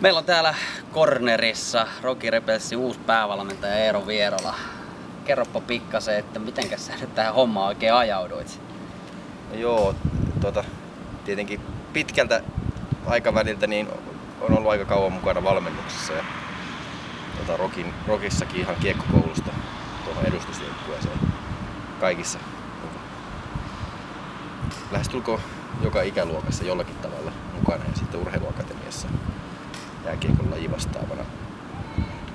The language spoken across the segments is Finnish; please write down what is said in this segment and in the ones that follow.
Meillä on täällä cornerissa Rocky Rebelsin uusi päävalmentaja Eero Vierola. Kerropa pikkasen, että mitenkäs sä nyt tähän hommaan oikein ajauduit? Joo, tietenkin pitkältä aikaväliltä niin on ollut aika kauan mukana valmennuksessa ja Rokissakin ihan kiekkokoulusta tuohon edustusjoukkueeseen kaikissa. Lähestulkoon joka ikäluokassa jollakin tavalla mukana ja sitten urheiluakatemiassa jääkiekon laji vastaavana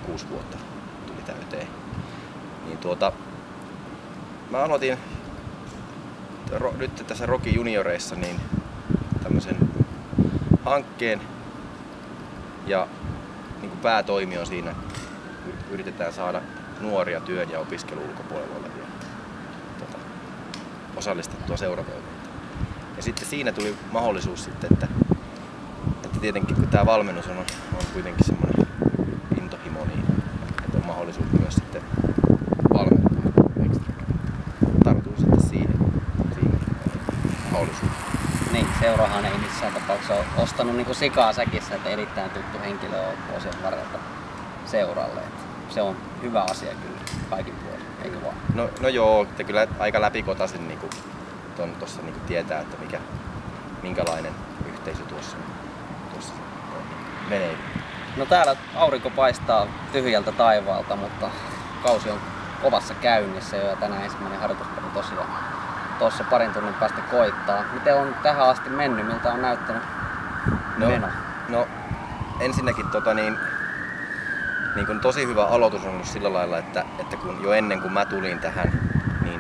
6 vuotta tuli täyteen. Niin mä aloitin nyt tässä Rocky Junioreissa niin tämmöisen hankkeen ja niin kuin päätoimi on siinä, yritetään saada nuoria työn ja opiskelun ulkopuolella olevia osallistettua seuratoimintaan. Ja sitten siinä tuli mahdollisuus sitten, että tietenkin kun tämä valmennus on kuitenkin semmoinen intohimo, niin että on mahdollisuus myös sitten valmentaa ekstra. Tartuin sitten siihen mahdollisuuteen. Niin, seurahan ei missään tapauksessa ole ostanut niin kuin sikaa säkissä, että erittäin tuttu henkilö on vuosien varrelta seuralle. Että se on hyvä asia kyllä kaikin puolin, eikö vaan? No joo, että kyllä aika läpikotaisin niin tuossa niin tietää, että minkälainen yhteisö tuossa menee. No täällä aurinko paistaa tyhjältä taivaalta, mutta kausi on kovassa käynnissä jo ja tänään ensimmäinen harjoituspeli tosiaan tuossa parin tunnin päästä koittaa. Miten on tähän asti mennyt? Miltä on näyttänyt meno? No ensinnäkin niin kun tosi hyvä aloitus on ollut sillä lailla, että kun jo ennen kuin mä tulin tähän, niin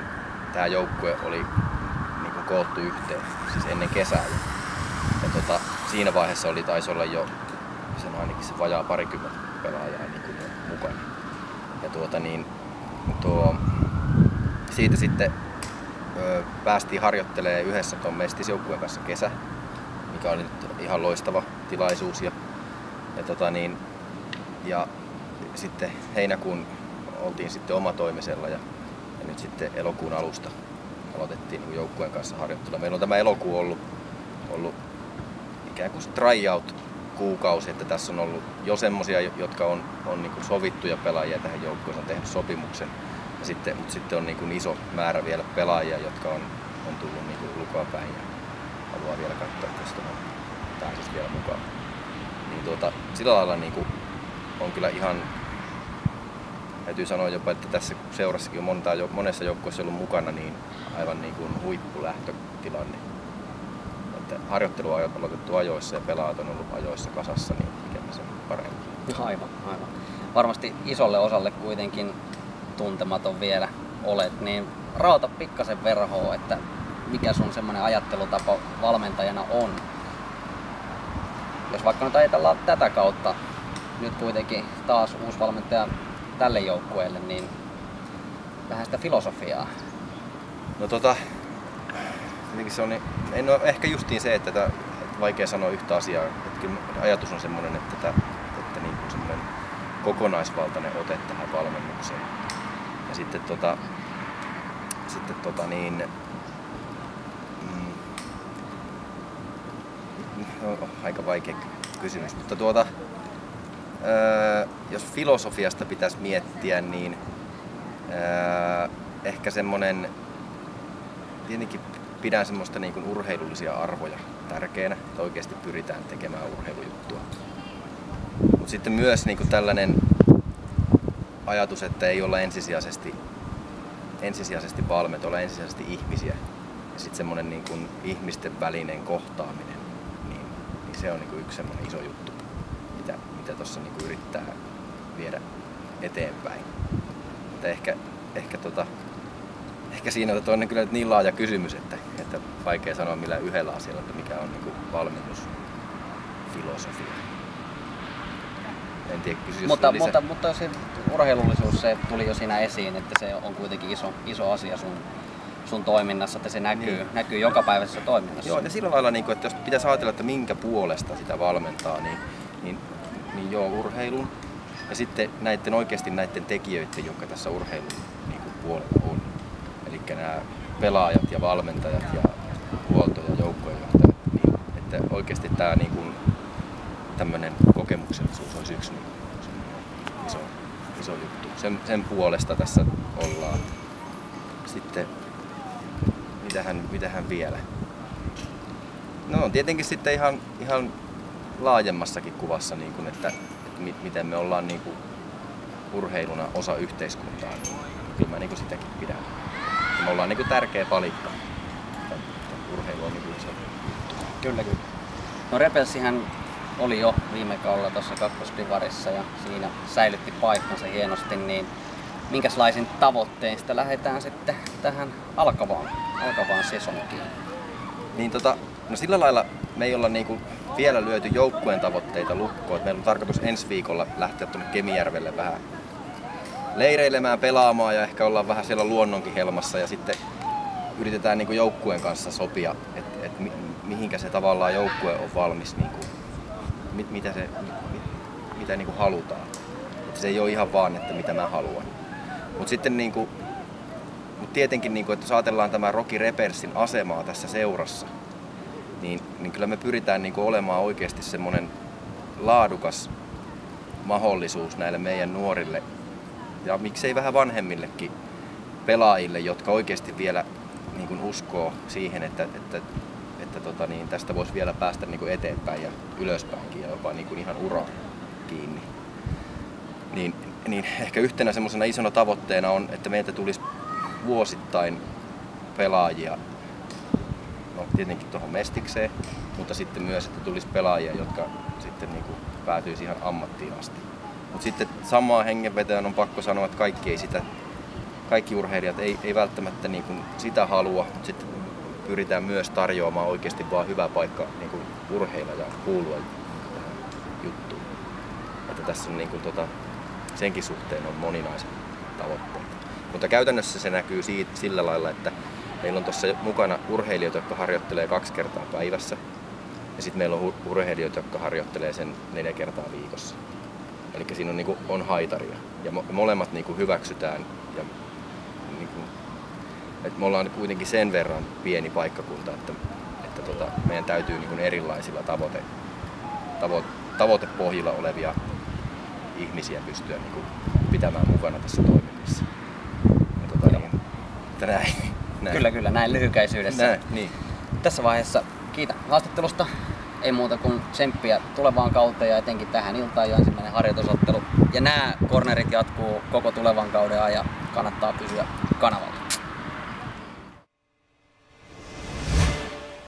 tämä joukkue oli niin kun koottu yhteen, siis ennen kesää. Ja siinä vaiheessa taisi olla jo sen ainakin se vajaa 20 pelaajaa niin kuin mukana. Ja siitä sitten päästiin harjoittelemaan yhdessä tuon Mestis-joukkueen kanssa kesä, mikä oli nyt ihan loistava tilaisuus. Ja sitten heinäkuun oltiin sitten omatoimisella ja nyt sitten elokuun alusta aloitettiin niin joukkueen kanssa harjoittelua. Meillä on tämä elokuu ollut ikään kuin tryout kuukausi, että tässä on ollut jo semmosia, jotka on niin kuin sovittuja pelaajia tähän joukkueeseen, on tehnyt sopimuksen. Mutta sitten on niin kuin iso määrä vielä pelaajia, jotka on tullut niin kuin ulkoapäin ja haluaa vielä katsoa, että tästä pääsisi vielä mukaan. Niin sillä lailla niin kuin on kyllä ihan, täytyy sanoa jopa, että tässä seurassakin on monessa joukkueessa ollut mukana, niin aivan niin kuin huippulähtötilanne. Että harjoitteluajat on aloitettu ajoissa ja pelaajat on ollut ajoissa kasassa, niin mikä sen paremmin. Aivan. Varmasti isolle osalle kuitenkin tuntematon vielä olet, niin raota pikkasen verhoa, että mikä sun semmoinen ajattelutapa valmentajana on. Jos vaikka nyt ajatellaan tätä kautta, nyt kuitenkin taas uusi valmentaja tälle joukkueelle, niin vähän sitä filosofiaa. No se on, ehkä justiin se, että vaikea sanoa yhtä asiaa. Että kyllä ajatus on semmoinen, että niin kuin semmoinen kokonaisvaltainen ote tähän valmennukseen. Ja sitten aika vaikea kysymys, mutta jos filosofiasta pitäisi miettiä, niin ehkä semmoinen, tietenkin pidän semmoista niin kuin urheilullisia arvoja tärkeänä, että oikeasti pyritään tekemään urheilujuttua. Mutta sitten myös niin kuin tällainen ajatus, että ei olla ensisijaisesti valmentajia, olla ensisijaisesti ihmisiä. Ja sitten semmoinen niin kuin ihmisten välinen kohtaaminen, niin se on niin kuin yksi semmoinen iso juttu, mitä tuossa niin kuin yrittää viedä eteenpäin. Mutta ehkä siinä on kyllä niin laaja kysymys, että vaikea sanoa millään yhdellä asialla, että mikä on niin kuin valmennusfilosofia. En tiedä, mutta jos se urheilullisuus se tuli jo siinä esiin, että se on kuitenkin iso asia sun toiminnassa, että se näkyy jokapäiväisessä toiminnassa. Joo, ja sillä lailla, että jos pitäisi ajatella, että minkä puolesta sitä valmentaa, niin joo, urheilun ja sitten oikeasti näiden tekijöiden, jotka tässä urheilun puolella on. Eli nämä pelaajat ja valmentajat ja huolto- ja joukkueenjohtajat, niin että oikeasti tämä tämmöinen kokemuksellisuus olisi yksi niin iso juttu. Sen puolesta tässä ollaan. Sitten mitähän vielä? No tietenkin sitten ihan laajemmassakin kuvassa, niin kuin, että miten me ollaan niin kuin urheiluna osa yhteiskuntaa, niin kyllä mä niin kuin sitäkin pidän. Me ollaan niin kuin tärkeä palikka. Urheilu on niin kuin iso. Kyllä. No Rebelsihän oli jo viime kaudella tuossa kakkosdivarissa ja siinä säilytti paikkansa hienosti, niin minkälaisin tavoittein sitä lähdetään sitten tähän alkavaan sesonkiin? Niin no sillä lailla me ei olla niinku vielä lyöty joukkueen tavoitteita lukkoon. Meillä on tarkoitus ensi viikolla lähteä tuonne Kemijärvelle vähän leireilemään, pelaamaan ja ehkä ollaan vähän siellä luonnonkin helmassa ja sitten yritetään niinku joukkueen kanssa sopia, että mihinkä se tavallaan joukkue on valmis, niinku, mitä niinku halutaan. Et se ei ole ihan vaan, että mitä mä haluan. Mutta sitten niinku, tietenkin, niinku, että jos ajatellaan tämä Rocky Repersin asemaa tässä seurassa, niin kyllä me pyritään niinku olemaan oikeasti semmoinen laadukas mahdollisuus näille meidän nuorille ja miksei vähän vanhemmillekin pelaajille, jotka oikeasti vielä niin uskoo siihen, että tästä voisi vielä päästä niin eteenpäin ja ylöspäinkin ja jopa niin ihan uraan kiinni. Niin ehkä yhtenä semmoisena isona tavoitteena on, että meiltä tulisi vuosittain pelaajia, no tietenkin tuohon Mestikseen, mutta sitten myös, että tulisi pelaajia, jotka sitten niin päätyisi ihan ammattiin asti. Mutta sitten samaa hengenvetäjän on pakko sanoa, että kaikki urheilijat ei välttämättä niin kuin sitä halua, mutta sitten pyritään myös tarjoamaan oikeasti vaan hyvä paikka niin kuin urheilla ja kuulua tähän juttuun. Että tässä on niin kuin senkin suhteen on moninaiset tavoitteita. Mutta käytännössä se näkyy sillä lailla, että meillä on tuossa mukana urheilijoita, jotka harjoittelee 2 kertaa päivässä. Ja sitten meillä on urheilijoita, jotka harjoittelee sen 4 kertaa viikossa. Eli siinä on, niin on haitaria. Ja molemmat niin hyväksytään. Ja, niin kuin, että me ollaan kuitenkin sen verran pieni paikkakunta, että meidän täytyy niin erilaisilla tavoitepohjilla olevia ihmisiä pystyä niin pitämään mukana tässä toiminnassa. Näin. Kyllä, näin lyhykäisyydessä. Niin. Tässä vaiheessa kiitän haastattelusta. Ei muuta kuin tsemppiä tulevaan kauteen ja etenkin tähän iltaan jo ensimmäinen harjoitusottelu. Ja nämä cornerit jatkuu koko tulevan kauden ajan. Kannattaa pysyä kanavalla.